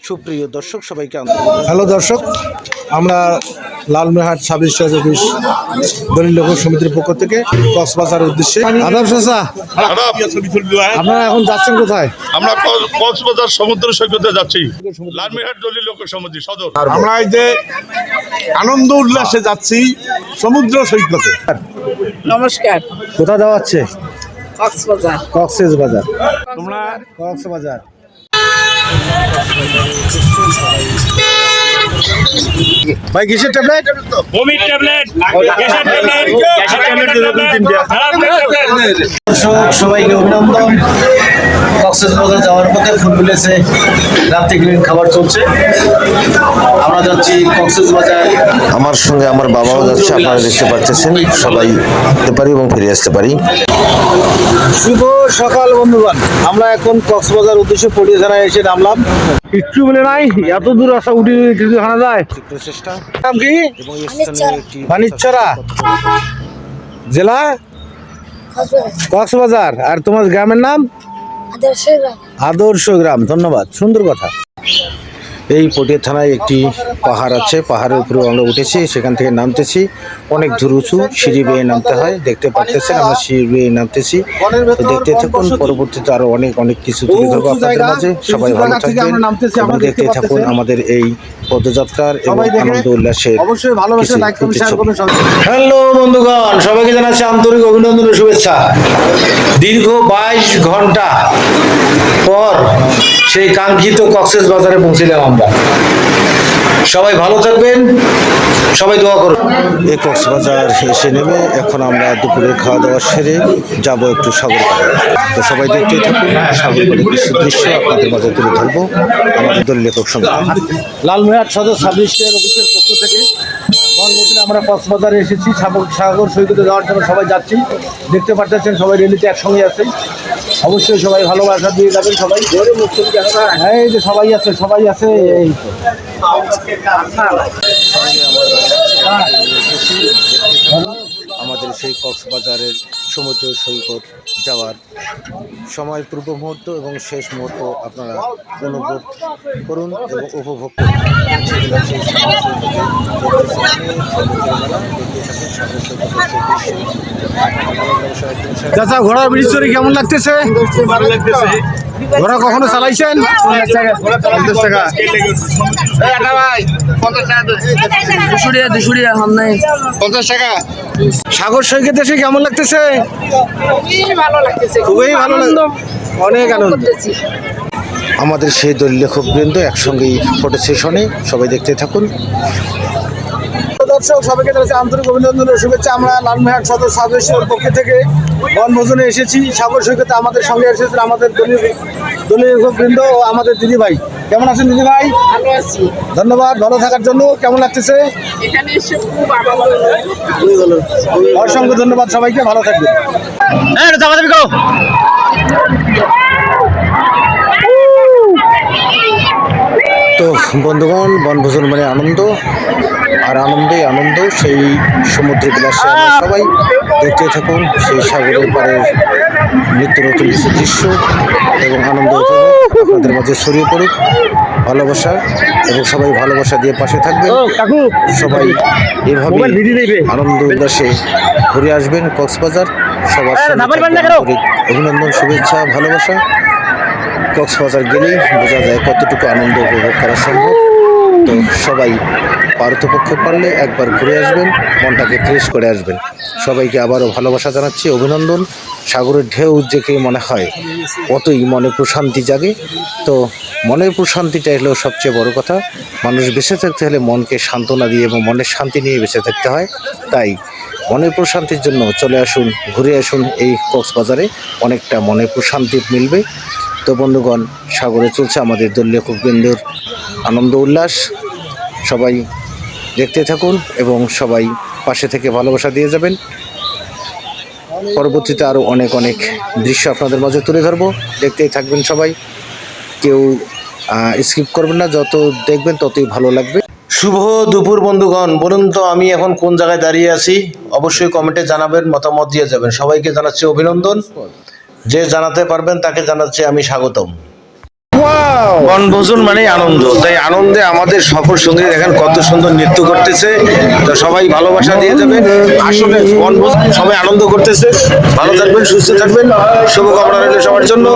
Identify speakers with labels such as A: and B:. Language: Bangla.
A: সুপ্রিয় দর্শক সবাইকে
B: হ্যালো দর্শক, আমরা লালমনিরহাট সাব রেজিস্ট্রার অফিস দলিল লেখক সমিতির পক্ষ থেকে কক্সবাজারের উদ্দেশ্যে আদাব চাচা, আপনারা এখন যাচ্ছেন কোথায়?
C: আমরা কক্সবাজার সমুদ্র সৈকতে যাচ্ছি, লালমনিরহাট দলিল লেখক সমিতি সদর।
D: আমরা এই যে আনন্দ উল্লাসে যাচ্ছি সমুদ্র সৈকতে।
E: নমস্কার।
B: কোথায় যাওয়া হচ্ছে?
E: কক্সবাজার।
B: কক্সবাজার।
D: তোমরা
B: কক্সবাজার ভাই কিসের ট্যাবলেট?
C: ভূমির ট্যাবলেট, গ্যাসের ট্যাবলেট, গ্যাসের ট্যাবলেট।
A: সবাইকে অভিনন্দন। কক্সবাজার যাওয়ার পথে ফুটবলেছে রাত্রিকালীন খাবার চলছে। আমরা যাচ্ছি কক্সবাজার।
F: আমার সঙ্গে আমার বাবাও যাচ্ছে, আপনারা দেখতে পাচ্ছেন। সবাই যেতে পারি এবং ফিরে আসতে পারি।
B: শুভ সকাল বন্ধুগণ, আমরা এখন কক্সবাজার উদ্দেশ্যে পটিয়া থানায় এসে নামলাম। কিচ্ছু বলে নাই, এত দূর আসা উঠে কিছু খানা যায়।
A: প্রচেষ্টা
B: নাম কি?
A: এবং এই স্থানে একটি
B: বাণিজ্যরা জেলা কক্সবাজার। আর তোমার গ্রামের নাম? আদর্শ গ্রাম। ধন্যবাদ, সুন্দর কথা।
A: এই পটিয়া থানায় একটি পাহাড় আছে, পাহাড়ের উপরে আমরা উঠেছি, সেখান থেকে নামতেছি। অনেক দূর উঁচু, সিঁড়ি বেয়ে নামতে হয়, দেখতে পাচ্ছেন। আমরা সিঁড়ি বেয়ে নামতেছি, তো দেখতে থাকুন। পরবর্তীতে আরো অনেক অনেক কিছু তুলে ধরবো আপনাদের মাঝে। সবাই ভালো থাকবেন এবং দেখতে থাকুন আমাদের এই পদযাত্রার এবং আনন্দ উল্লাসের।
B: অবশ্যই ভালোবাসা, লাইক করুন, শেয়ার করুন।
A: হ্যালো বন্ধুগণ, সবাইকে জানাচ্ছি আন্তরিক অভিনন্দন ও শুভেচ্ছা। দীর্ঘ 22 ঘন্টা পর সেই কাঙ্ক্ষিত কক্সবাজারে পৌঁছলাম আমরা। সবাই ভালো থাকবেন, সবাই দোয়া করুন। এই কক্সবাজার এসে নেমে এখন আমরা দুপুরের খাওয়া দাওয়া সেরে যাব একটু সাগর পাড়ে। তো সবাই দেখতেই থাকুন, সাগর পাড়ে কিছু দৃশ্য আপনাদের মাঝে তুলে ধরবো আমাদের দলিল লেখক সমিতি।
B: লালমনিরহাট সদর সাব রেজিস্ট্রার অফিসের পক্ষ থেকে বনবসিলে আমরা কক্সবাজারে এসেছি সাগর সৈকতে যাওয়ার জন্য। সবাই যাচ্ছি, দেখতে পাচ্ছেন। সবাই রেলিতে একসঙ্গে আছে। অবশ্যই সবাই ভালোবাসা দিয়ে যাবেন। সবাই এই যে সবাই আছে, সবাই আছে। এই তো
A: আমাদের সেই কক্সবাজারের সমুদ্র সৈকত যাওয়ার সময় পূর্ব মুহূর্ত এবং শেষ মুহূর্ত আপনারা অনুভব করুন এবং উপভোগ করুন।
B: চাচা, ঘোড়ার ব্রিজ চড়ে কেমন লাগতেছে?
D: ভালো লাগতেছে।
B: ঘোড়া কখনো চালাইছেন? 50 টাকা। সাগর সৈকত এসে কেমন লাগতেছে? খুবই ভালো লাগছে, অনেক আনন্দ।
A: আমাদের সেই দলিল লেখক বৃন্দ একসঙ্গেই ফটো সেশনে, সবাই দেখতে থাকুন।
B: দর্শক সবাইকে জানাচ্ছি আন্তরিক অভিনন্দন ও শুভেচ্ছা। আমরা লালমনিরহাট সদর সাব রেজিস্ট্রার পক্ষ থেকে বনভোজনে এসেছি। সাগর সৈকতে আমাদের সঙ্গে এসেছেন আমাদের দলিল লেখক বৃন্দ ও আমাদের দিদি ভাই। কেমন আছেন দিদি ভাই?
E: ভালো আছি।
B: ধন্যবাদ, ভালো থাকার জন্য। কেমন লাগতেছে?
E: এখানে এসে খুব আনন্দ।
B: অসংখ্য ধন্যবাদ সবাইকে, ভালো থাকবেন।
A: তো বন্ধুগণ, বনভোজন মানে আনন্দ, আর আনন্দেই আনন্দ। সেই সমুদ্র বিলাসে আমরা সবাই দেখতে থাকুন সেই সাগরের পাড়ের নিত্য নতুন কিছু দৃশ্য এবং আনন্দ আপনাদের মাঝে ছড়িয়ে পড়ুক। ভালোবাসা এবং সবাই ভালোবাসা দিয়ে পাশে থাকবেন। সবাই এভাবে আনন্দ উল্লাসে ঘুরে আসবেন কক্সবাজার। সবার অভিনন্দন, শুভেচ্ছা, ভালোবাসা। কক্সবাজার গেলেই বোঝা যায় কতটুকু আনন্দ উপভোগ করা সম্ভব। তো সবাই পারতপক্ষে পারলে একবার ঘুরে আসবেন, মনটাকে ফ্রেশ করে আসবেন। সবাইকে আবারও ভালোবাসা জানাচ্ছি, অভিনন্দন। সাগরের ঢেউ দেখে মনে হয় অতই মনে প্রশান্তি জাগে। তো মনের প্রশান্তিটা হলো সবচেয়ে বড় কথা। মানুষ বেঁচে থাকতে হলে মনকে সান্ত্বনা দিয়ে এবং মনের শান্তি নিয়ে বেঁচে থাকতে হয়। তাই মনের প্রশান্তির জন্য চলে আসুন, ঘুরে আসুন এই কক্সবাজারে, অনেকটা মনের প্রশান্তি মিলবে। তো বন্ধুগণ, সাগরে চলছে আমাদের দলীয় লেখকবৃন্দর আনন্দ উল্লাস। সবাই দেখতে থাকুন এবং সবাই পাশে থেকে ভালোবাসা দিয়ে যাবেন। পরবর্তীতে আরও অনেক অনেক দৃশ্য আপনাদের মাঝে তুলে ধরবো, দেখতেই থাকবেন সবাই। কেউ স্কিপ করবেন না, যত দেখবেন ততই ভালো লাগবে। শুভ দুপুর বন্ধুগণ, বলুন তো আমি এখন কোন জায়গায় দাঁড়িয়ে আছি? অবশ্যই কমেন্টে জানাবেন, মতামত দিয়ে যাবেন। সবাইকে জানাচ্ছি অভিনন্দন। যে জানাতে পারবেন তাকে জানাচ্ছি আমি স্বাগতম। বনভোজন মানে আনন্দ, তাই আনন্দে আমাদের সকল সঙ্গী দেখেন কত সুন্দর নৃত্য করতেছে। তো সবাই ভালোবাসা দিয়ে যাবেন। আসলে বনভোজন সবাই আনন্দ করতেছে। ভালো থাকবেন, সুস্থ থাকবেন, শুভকামনা রইল সবার জন্য।